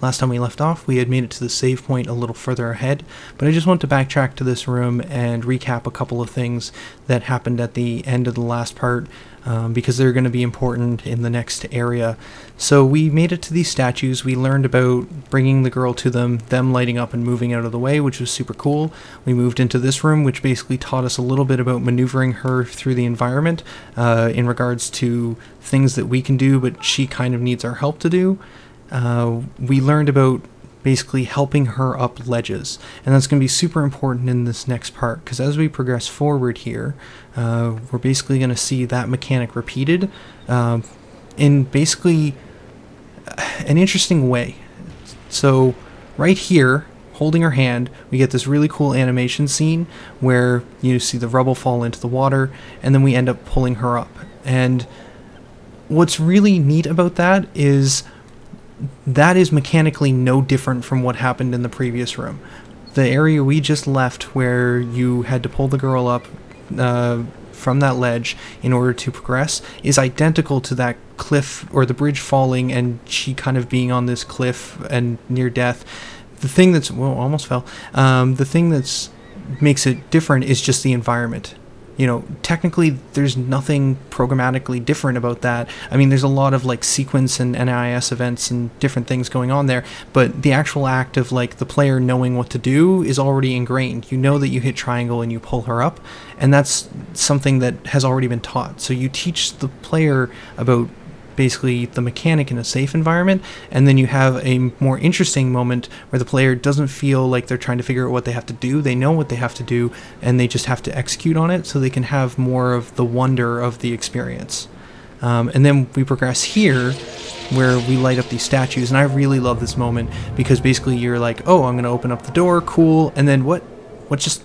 Last time we left off, we had made it to the save point a little further ahead, but I just want to backtrack to this room and recap a couple of things that happened at the end of the last part, because they're going to be important in the next area. So we made it to these statues. We learned about bringing the girl to them lighting up and moving out of the way, which was super cool. We moved into this room, which basically taught us a little bit about maneuvering her through the environment in regards to things that we can do, but she kind of needs our help to do. We learned about basically helping her up ledges, and that's going to be super important in this next part, because as we progress forward here, we're basically going to see that mechanic repeated in basically an interesting way. So right here, holding her hand, we get this really cool animation scene where you see the rubble fall into the water, and then we end up pulling her up. And what's really neat about that is mechanically no different from what happened in the previous room. The area we just left where you had to pull the girl up from that ledge in order to progress is identical to that cliff, or the bridge falling and she kind of being on this cliff and near death. The thing that's, well, almost fell. The thing that's makes it different is just the environment. You know, technically there's nothing programmatically different about that. I mean, there's a lot of like sequence and NIS events and different things going on there, but the actual act of like the player knowing what to do is already ingrained. You know that you hit triangle and you pull her up, and that's something that has already been taught. So you teach the player about basically the mechanic in a safe environment, and then you have a more interesting moment where the player doesn't feel like they're trying to figure out what they have to do. They know what they have to do, and they just have to execute on it, so they can have more of the wonder of the experience. And then we progress here where we light up these statues, and I really love this moment because basically you're like, oh, I'm gonna open up the door, cool, and then what just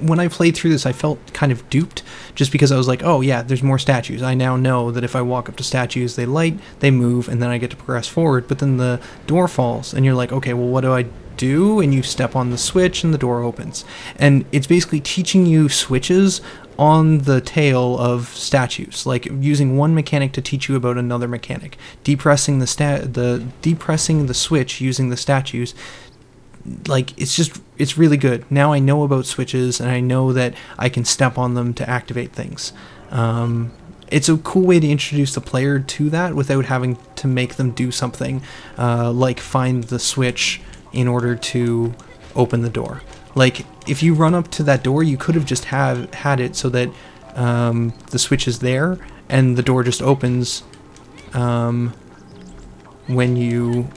when I played through this, I felt kind of duped, just because I was like, oh yeah, there's more statues. I now know that if I walk up to statues, they light, they move, and then I get to progress forward, but then the door falls, and you're like, okay, well, what do I do? And you step on the switch, and the door opens. And it's basically teaching you switches on the tail of statues, like using one mechanic to teach you about another mechanic. Depressing the switch using the statues, like, it's really good. Now I know about switches, and I know that I can step on them to activate things. It's a cool way to introduce the player to that without having to make them do something like find the switch in order to open the door. Like, if you run up to that door, you could have just had it so that the switch is there and the door just opens when you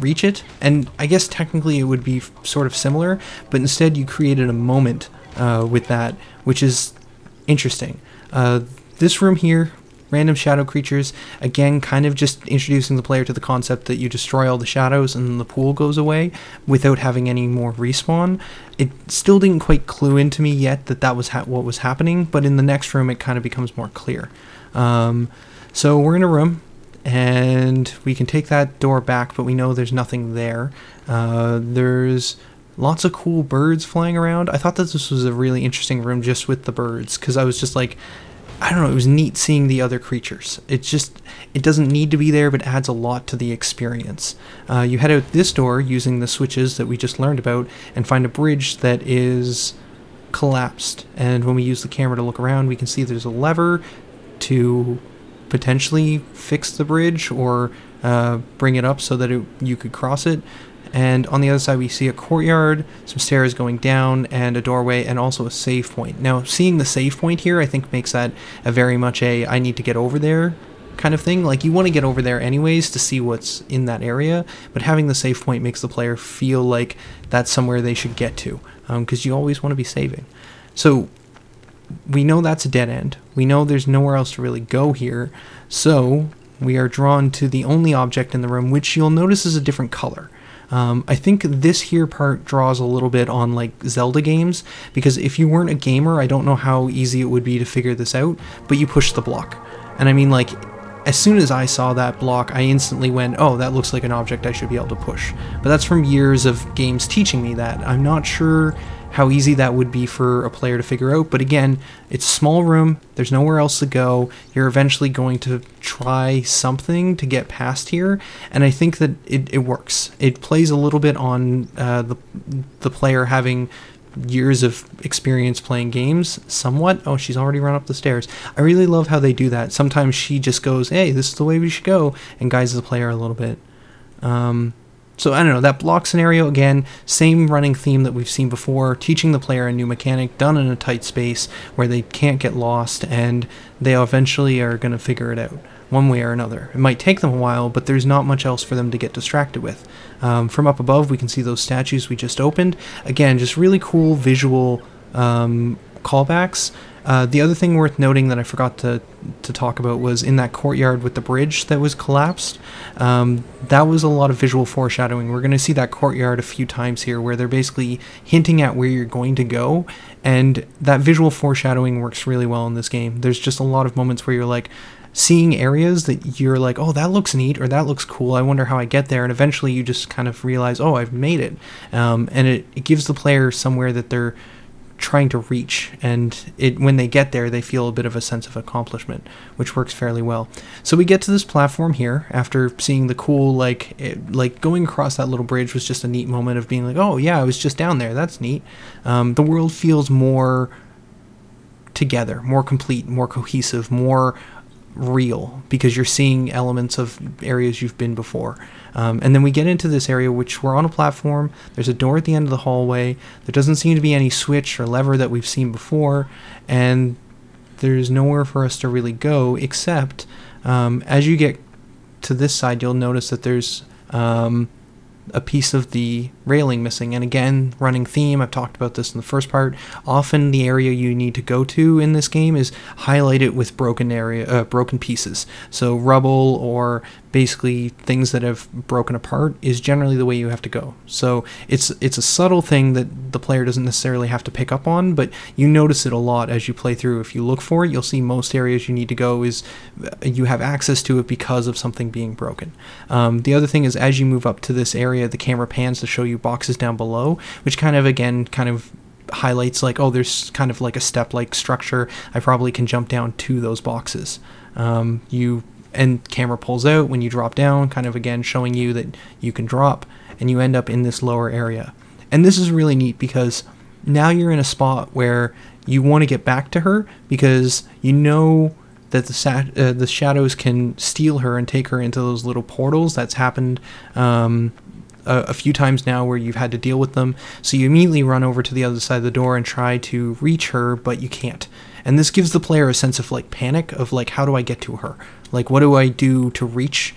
reach it, and I guess technically it would be sort of similar, but instead you created a moment with that, which is interesting. This room here, random shadow creatures, again, kind of just introducing the player to the concept that you destroy all the shadows and then the pool goes away without having any more respawn. It still didn't quite clue into me yet that that was what was happening, but in the next room it kind of becomes more clear. So we're in a room, and we can take that door back, but we know there's nothing there. There's lots of cool birds flying around. I thought that this was a really interesting room just with the birds, because I was just like, I don't know, it was neat seeing the other creatures. It doesn't need to be there, but adds a lot to the experience. You head out this door using the switches that we just learned about, and find a bridge that is collapsed. And when we use the camera to look around, we can see there's a lever to potentially fix the bridge or bring it up so that you could cross it. And on the other side we see a courtyard, some stairs going down, and a doorway, and also a save point. Now, seeing the save point here I think makes that a very much a I need to get over there kind of thing. Like, you want to get over there anyways to see what's in that area, but having the save point makes the player feel like that's somewhere they should get to, because you always want to be saving. So we know that's a dead end. We know there's nowhere else to really go here, so we are drawn to the only object in the room, which you'll notice is a different color. I think this here part draws a little bit on like Zelda games, because if you weren't a gamer, I don't know how easy it would be to figure this out, but you push the block. And I mean, like, as soon as I saw that block, I instantly went, oh, that looks like an object I should be able to push. But that's from years of games teaching me that. I'm not sure how easy that would be for a player to figure out. But again, it's a small room, there's nowhere else to go, you're eventually going to try something to get past here, and I think that it works. It plays a little bit on the player having years of experience playing games, somewhat. Oh, she's already run up the stairs. I really love how they do that. Sometimes she just goes, hey, this is the way we should go, and guides the player a little bit. So I don't know, that block scenario, again, same running theme that we've seen before, teaching the player a new mechanic, done in a tight space where they can't get lost, and they eventually are going to figure it out, one way or another. It might take them a while, but there's not much else for them to get distracted with. From up above, we can see those statues we just opened. Again, just really cool visual callbacks. The other thing worth noting that I forgot to talk about was in that courtyard with the bridge that was collapsed. That was a lot of visual foreshadowing. We're going to see that courtyard a few times here where they're basically hinting at where you're going to go, and that visual foreshadowing works really well in this game. There's just a lot of moments where you're like seeing areas that you're like, oh, that looks neat, or that looks cool, I wonder how I get there, and eventually you just kind of realize, oh, I've made it. And it gives the player somewhere that they're trying to reach, and when they get there they feel a bit of a sense of accomplishment, which works fairly well. So we get to this platform here after seeing the cool, like going across that little bridge was just a neat moment of being like, oh yeah, I was just down there, that's neat. The world feels more together, more complete, more cohesive, more real, because you're seeing elements of areas you've been before. And then we get into this area which we're on a platform, there's a door at the end of the hallway, there doesn't seem to be any switch or lever that we've seen before, and there's nowhere for us to really go except as you get to this side you'll notice that there's a piece of the railing missing. And again, running theme, I've talked about this in the first part, often the area you need to go to in this game is highlighted with broken pieces. So rubble or basically things that have broken apart is generally the way you have to go. So it's a subtle thing that the player doesn't necessarily have to pick up on, but you notice it a lot as you play through. If you look for it, you'll see most areas you need to go is you have access to it because of something being broken. The other thing is as you move up to this area, the camera pans to show you boxes down below, which kind of highlights like, oh, there's kind of like a step-like structure. I probably can jump down to those boxes. And camera pulls out when you drop down, kind of again showing you that you can drop, and you end up in this lower area. And this is really neat because now you're in a spot where you want to get back to her because you know that the shadows can steal her and take her into those little portals. That's happened a few times now where you've had to deal with them. So you immediately run over to the other side of the door and try to reach her, but you can't. And this gives the player a sense of like panic of like, how do I get to her? Like, what do I do to reach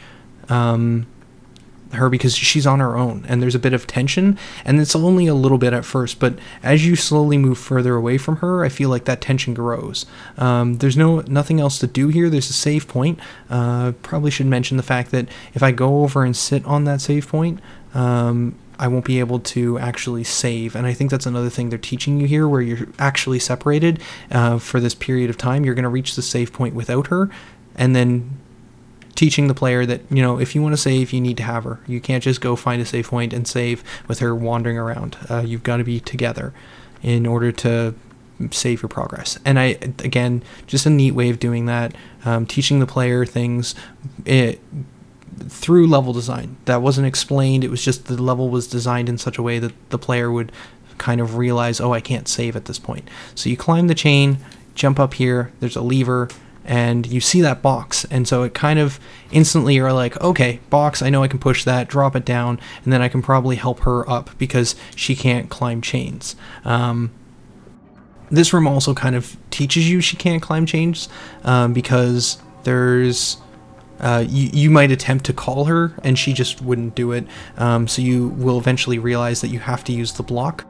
her, because she's on her own, and there's a bit of tension, and it's only a little bit at first, but as you slowly move further away from her, I feel like that tension grows. There's nothing else to do here. There's a save point. Probably should mention the fact that if I go over and sit on that save point, I won't be able to actually save, and I think that's another thing they're teaching you here, where you're actually separated for this period of time. You're going to reach the save point without her, and then teaching the player that, you know, if you want to save, you need to have her. You can't just go find a save point and save with her wandering around. You've got to be together in order to save your progress. And again, just a neat way of doing that, teaching the player things through level design. That wasn't explained, it was just the level was designed in such a way that the player would kind of realize, oh, I can't save at this point. So you climb the chain, jump up here, there's a lever, and you see that box, and so it kind of instantly you're like, okay, box, I know I can push that, drop it down, and then I can probably help her up because she can't climb chains. This room also kind of teaches you she can't climb chains because there's you might attempt to call her and she just wouldn't do it, so you will eventually realize that you have to use the block.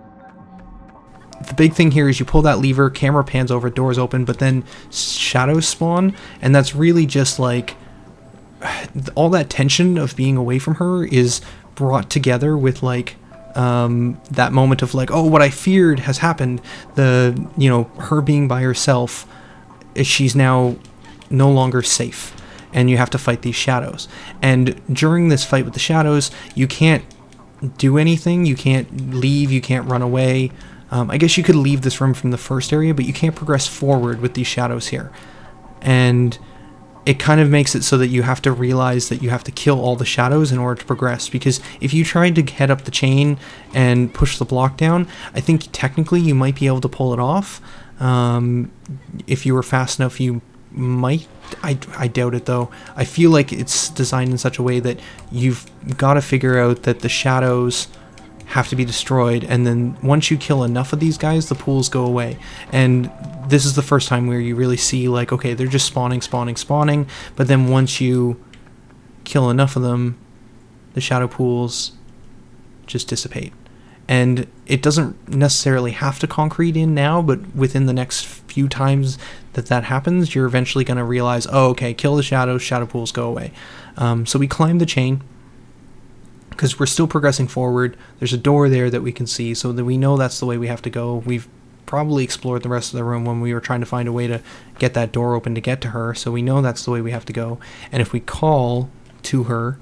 The big thing here is you pull that lever, camera pans over, doors open, but then shadows spawn, and that's really just like all that tension of being away from her is brought together with like that moment of like, oh, what I feared has happened. Her being by herself, she's now no longer safe, and you have to fight these shadows. And during this fight with the shadows, you can't do anything, you can't leave, you can't run away. I guess you could leave this room from the first area, but you can't progress forward with these shadows here. And it kind of makes it so that you have to realize that you have to kill all the shadows in order to progress, because if you tried to head up the chain and push the block down, I think technically you might be able to pull it off. If you were fast enough, you might. I doubt it though. I feel like it's designed in such a way that you've got to figure out that the shadows have to be destroyed, and then once you kill enough of these guys, the pools go away. And this is the first time where you really see, like, okay, they're just spawning, but then once you kill enough of them, the shadow pools just dissipate. And it doesn't necessarily have to concrete in now, but within the next few times that happens, you're eventually going to realize, oh, okay, kill the shadows, shadow pools go away. So we climb the chain, because we're still progressing forward. There's a door there that we can see, so that we know that's the way we have to go. We've probably explored the rest of the room when we were trying to find a way to get that door open to get to her, so we know that's the way we have to go. And if we call to her,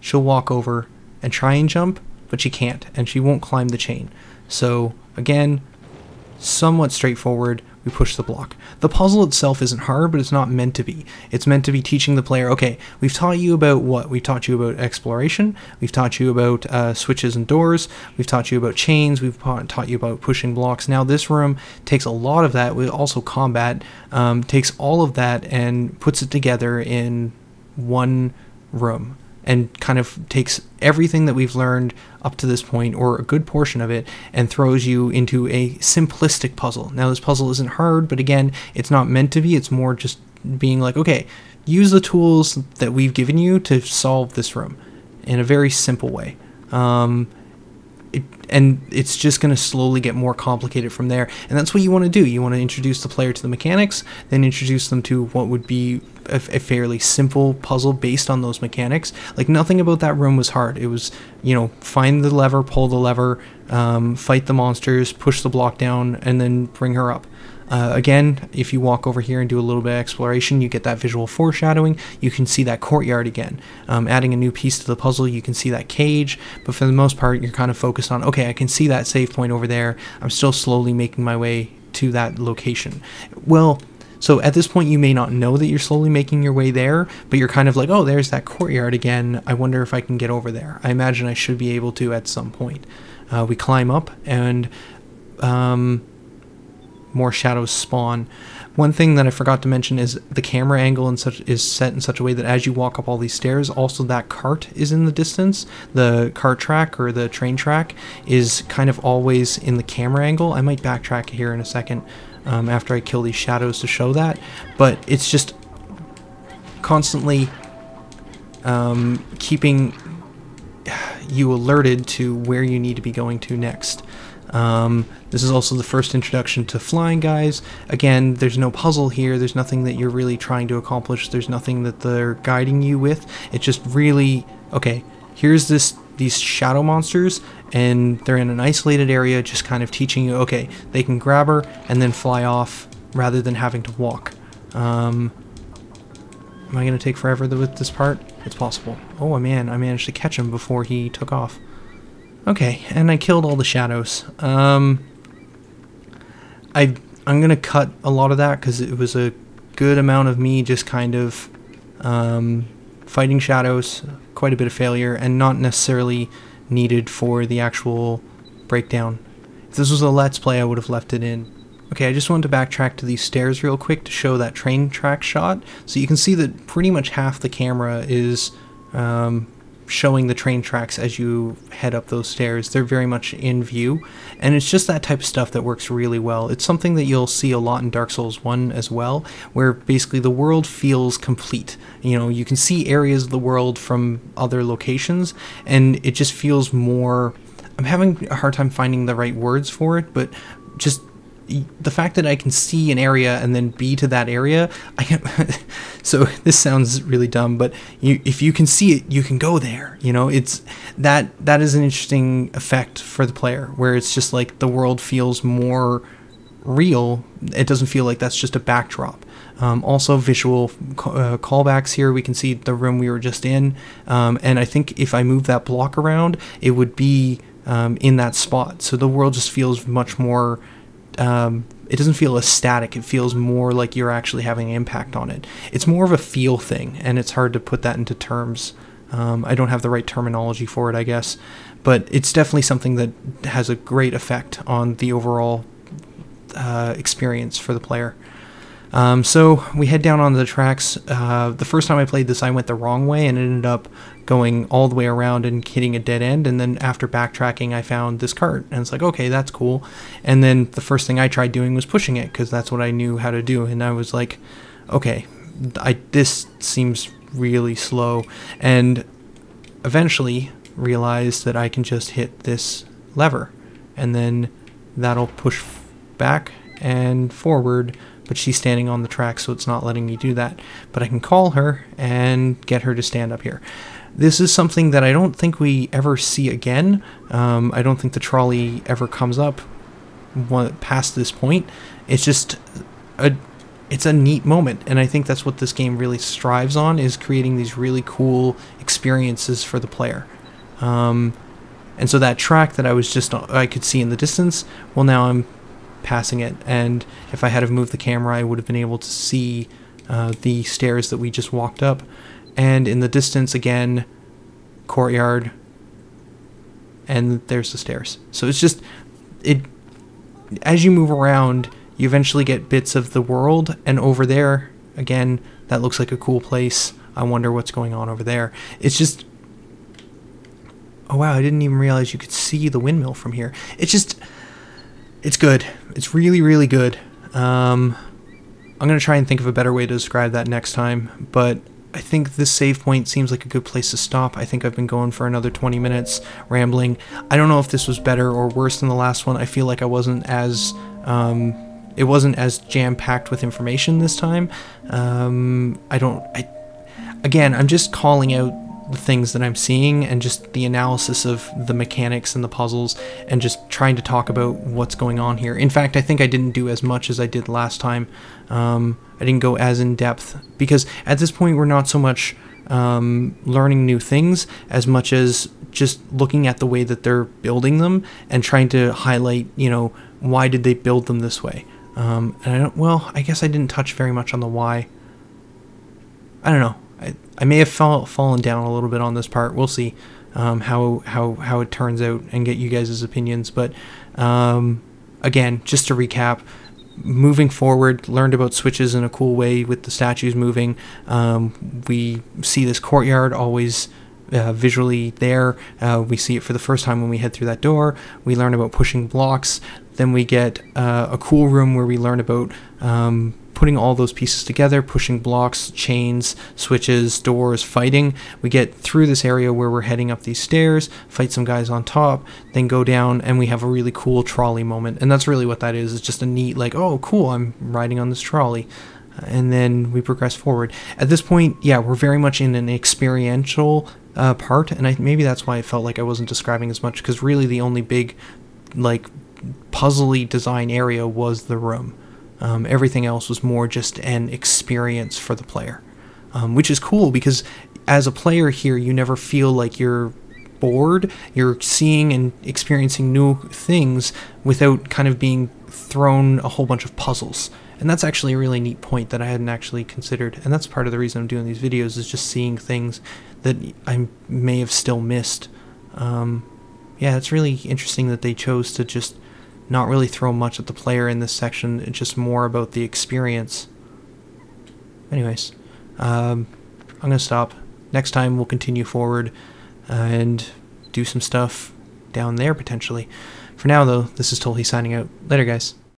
she'll walk over and try and jump, but she can't, and she won't climb the chain. So again, somewhat straightforward. We push the block. The puzzle itself isn't hard, but it's not meant to be. It's meant to be teaching the player, okay, we've taught you about what? We've taught you about exploration, we've taught you about switches and doors, we've taught you about chains, we've taught you about pushing blocks. Now this room takes a lot of that, with also combat, takes all of that and puts it together in one room, and kind of takes everything that we've learned up to this point, or a good portion of it, and throws you into a simplistic puzzle. Now this puzzle isn't hard, but again, it's not meant to be. It's more just being like, okay, use the tools that we've given you to solve this room in a very simple way. And it's just going to slowly get more complicated from there, and that's what you want to do. You want to introduce the player to the mechanics, then introduce them to what would be a fairly simple puzzle based on those mechanics. Like, nothing about that room was hard. It was, you know, find the lever, pull the lever, fight the monsters, push the block down, and then bring her up. Again, if you walk over here and do a little bit of exploration, you get that visual foreshadowing. You can see that courtyard again. Adding a new piece to the puzzle, you can see that cage, but for the most part, you're kind of focused on, okay, I can see that save point over there. I'm still slowly making my way to that location. Well, so at this point, you may not know that you're slowly making your way there, but you're kind of like, oh, there's that courtyard again. I wonder if I can get over there. I imagine I should be able to at some point. We climb up, and more shadows spawn. One thing that I forgot to mention is the camera angle is set in such a way that as you walk up all these stairs, also that cart is in the distance. The cart track, or the train track, is kind of always in the camera angle. I might backtrack here in a second after I kill these shadows to show that, but it's just constantly keeping you alerted to where you need to be going to next. This is also the first introduction to flying guys. Again, there's no puzzle here. There's nothing that you're really trying to accomplish. There's nothing that they're guiding you with. It's just really, okay, here's these shadow monsters, and they're in an isolated area, just kind of teaching you, okay, they can grab her and then fly off rather than having to walk. Am I going to take forever with this part? It's possible. Oh man, I managed to catch him before he took off. Okay, and I killed all the shadows. I'm gonna cut a lot of that because it was a good amount of me just kind of fighting shadows, quite a bit of failure, and not necessarily needed for the actual breakdown. If this was a Let's Play, I would have left it in. Okay, I just wanted to backtrack to these stairs real quick to show that train track shot. So you can see that pretty much half the camera is showing the train tracks as you head up those stairs. They're very much in view, and it's just that type of stuff that works really well. It's something that you'll see a lot in Dark Souls 1 as well, where basically the world feels complete. You know, you can see areas of the world from other locations, and it just feels more... I'm having a hard time finding the right words for it, but just the fact that I can see an area and then be to that area, I can so this sounds really dumb, but if you can see it, you can go there. You know, it's that is an interesting effect for the player, where it's just like the world feels more real. It doesn't feel like that's just a backdrop. Also visual callbacks here. We can see the room we were just in, and I think if I move that block around, it would be in that spot. So the world just feels much more, it doesn't feel as static. It feels more like you're actually having an impact on it. It's more of a feel thing, and it's hard to put that into terms. I don't have the right terminology for it, I guess, but it's definitely something that has a great effect on the overall experience for the player. So we head down onto the tracks. The first time I played this, I went the wrong way and ended up going all the way around and hitting a dead end. And then after backtracking, I found this cart, and it's like, okay, that's cool. And then the first thing I tried doing was pushing it, because that's what I knew how to do. And I was like, okay, this seems really slow, and eventually realized that I can just hit this lever, and then that'll push back and forward, but she's standing on the track, so it's not letting me do that. But I can call her and get her to stand up here. This is something that I don't think we ever see again. I don't think the trolley ever comes up past this point. It's just it's a neat moment, and I think that's what this game really strives on, is creating these really cool experiences for the player. And so that track that I could see in the distance, well, now I'm passing it, and if I had have moved the camera, I would have been able to see the stairs that we just walked up. And in the distance, again, courtyard, and there's the stairs. So it's just, as you move around, you eventually get bits of the world, and over there, again, that looks like a cool place. I wonder what's going on over there. It's just, oh wow, I didn't even realize you could see the windmill from here. It's just, it's good. It's really, really good. I'm going to try and think of a better way to describe that next time, but I think this save point seems like a good place to stop. I think I've been going for another 20 minutes rambling. I don't know if this was better or worse than the last one. I feel like I wasn't as it wasn't as jam-packed with information this time. Again, I'm just calling out the things that I'm seeing and just the analysis of the mechanics and the puzzles, and just trying to talk about what's going on here. In fact, I think I didn't do as much as I did last time. I didn't go as in depth, because at this point we're not so much learning new things as much as just looking at the way that they're building them and trying to highlight, you know, why did they build them this way. And I guess I didn't touch very much on the why. I don't know. I may have fallen down a little bit on this part. We'll see how it turns out and get you guys' opinions. But again, just to recap, moving forward, learned about switches in a cool way with the statues moving. We see this courtyard always visually there. We see it for the first time when we head through that door. We learn about pushing blocks. Then we get a cool room where we learn about putting all those pieces together, pushing blocks, chains, switches, doors, fighting. We get through this area where we're heading up these stairs, fight some guys on top, then go down, and we have a really cool trolley moment. And that's really what that is. It's just a neat, like, oh, cool, I'm riding on this trolley. And then we progress forward. At this point, yeah, we're very much in an experiential part, and maybe that's why I felt like I wasn't describing as much, because really the only big, like, puzzly design area was the room. Everything else was more just an experience for the player, which is cool, because as a player here, you never feel like you're bored. You're seeing and experiencing new things without kind of being thrown a whole bunch of puzzles. And that's actually a really neat point that I hadn't actually considered. And that's part of the reason I'm doing these videos, is just seeing things that I may have still missed. Yeah, it's really interesting that they chose to just not really throw much at the player in this section. It's just more about the experience. Anyways, I'm going to stop. Next time we'll continue forward and do some stuff down there potentially. For now though, this is Tolhe signing out. Later guys.